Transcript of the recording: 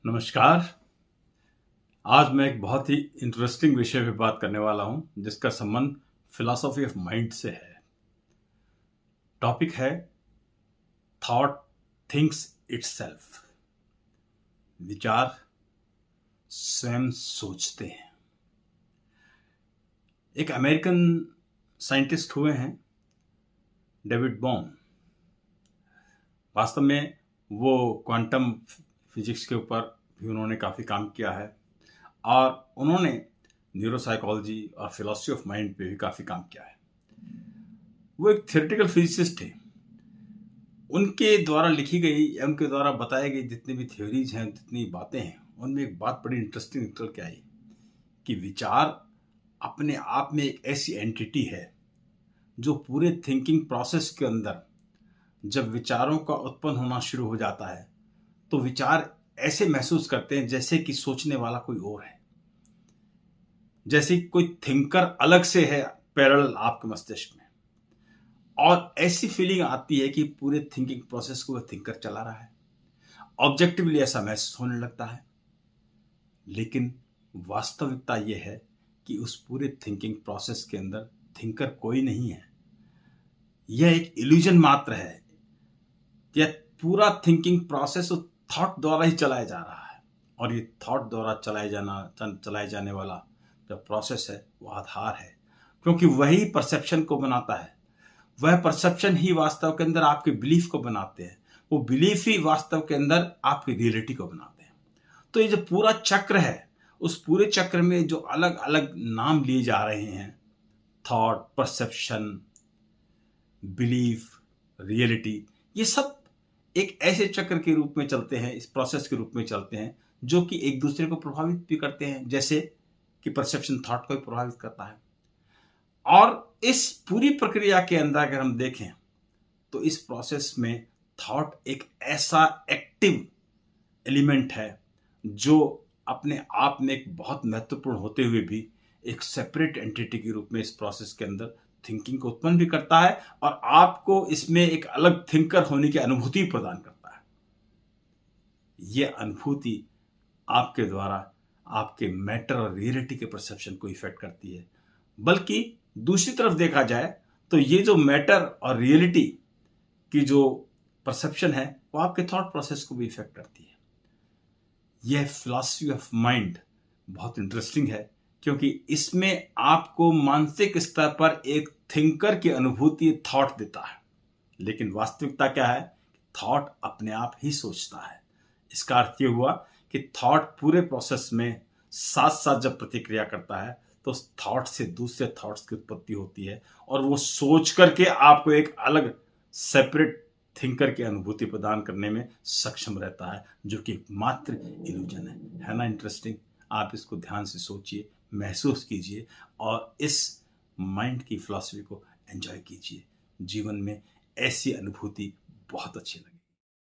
नमस्कार। आज मैं एक बहुत ही इंटरेस्टिंग विषय पे बात करने वाला हूं जिसका संबंध फिलॉसफी ऑफ माइंड से है। टॉपिक है थॉट थिंक्स इटसेल्फ। विचार स्वयं सोचते हैं। एक अमेरिकन साइंटिस्ट हुए हैं डेविड बॉम। वास्तव में वो क्वांटम फिजिक्स के ऊपर भी उन्होंने काफ़ी काम किया है और उन्होंने न्यूरोसाइकोलॉजी और फिलॉसफी ऑफ माइंड पे भी काफ़ी काम किया है। वो एक थियोरेटिकल फिजिसिस्ट थे। उनके द्वारा लिखी गई, उनके द्वारा बताई गई जितनी भी थ्योरीज हैं, जितनी बातें हैं, उनमें एक बात बड़ी इंटरेस्टिंग निकल के आई कि विचार अपने आप में एक ऐसी एंटिटी है जो पूरे थिंकिंग प्रोसेस के अंदर जब विचारों का उत्पन्न होना शुरू हो जाता है तो विचार ऐसे महसूस करते हैं जैसे कि सोचने वाला कोई और है, जैसे कोई थिंकर अलग से है पैरेलल आपके मस्तिष्क में, और ऐसी फीलिंग आती है कि पूरे थिंकिंग प्रोसेस को वह थिंकर चला रहा है। ऑब्जेक्टिवली ऐसा महसूस होने लगता है, लेकिन वास्तविकता यह है कि उस पूरे थिंकिंग प्रोसेस के अंदर थिंकर कोई नहीं है। यह एक इल्यूजन मात्र है। यह पूरा थिंकिंग प्रोसेस थॉट द्वारा ही चलाया जा रहा है, और ये थॉट द्वारा चलाए जाने वाला जो प्रोसेस है वो आधार है, क्योंकि वही परसेप्शन को बनाता है। वह परसेप्शन ही वास्तव के अंदर आपके बिलीफ को बनाते हैं। वो बिलीफ ही वास्तव के अंदर आपकी रियलिटी को बनाते हैं। तो ये जो पूरा चक्र है, उस पूरे चक्र में जो अलग अलग नाम लिए जा रहे हैं, थॉट, परसेप्शन, बिलीफ, रियलिटी, ये सब एक ऐसे चक्र के रूप में चलते हैं, इस प्रोसेस के रूप में चलते हैं जो कि एक दूसरे को प्रभावित भी करते हैं, जैसे कि परसेप्शन थॉट को भी प्रभावित करता है। और इस पूरी प्रक्रिया के अंदर अगर हम देखें तो इस प्रोसेस में थॉट एक ऐसा एक्टिव एलिमेंट है जो अपने आप में एक बहुत महत्वपूर्ण होते हुए भी एक सेपरेट एंटिटी के रूप में इस प्रोसेस के अंदर थिंकिंग को उत्पन्न भी करता है और आपको इसमें एक अलग थिंकर होने की अनुभूति प्रदान करता है। यह अनुभूति आपके द्वारा आपके मैटर और रियलिटी के परसेप्शन को इफेक्ट करती है। बल्कि दूसरी तरफ देखा जाए तो ये जो मैटर और रियलिटी की जो परसेप्शन है वो आपके थॉट प्रोसेस को भी इफेक्ट करती है। यह फिलॉसफी ऑफ माइंड बहुत इंटरेस्टिंग है, क्योंकि इसमें आपको मानसिक स्तर पर एक थिंकर की अनुभूति थॉट देता है, लेकिन वास्तविकता क्या है? थॉट अपने आप ही सोचता है। इसका अर्थ ये हुआ कि थॉट पूरे प्रोसेस में साथ साथ जब प्रतिक्रिया करता है तो उस थॉट से दूसरे थॉट्स की उत्पत्ति होती है, और वो सोच करके आपको एक अलग सेपरेट थिंकर की अनुभूति प्रदान करने में सक्षम रहता है, जो कि मात्र इल्यूजन है ना? इंटरेस्टिंग। आप इसको ध्यान से सोचिए, महसूस कीजिए और इस माइंड की फिलॉसफी को एंजॉय कीजिए। जीवन में ऐसी अनुभूति बहुत अच्छी लगेगी।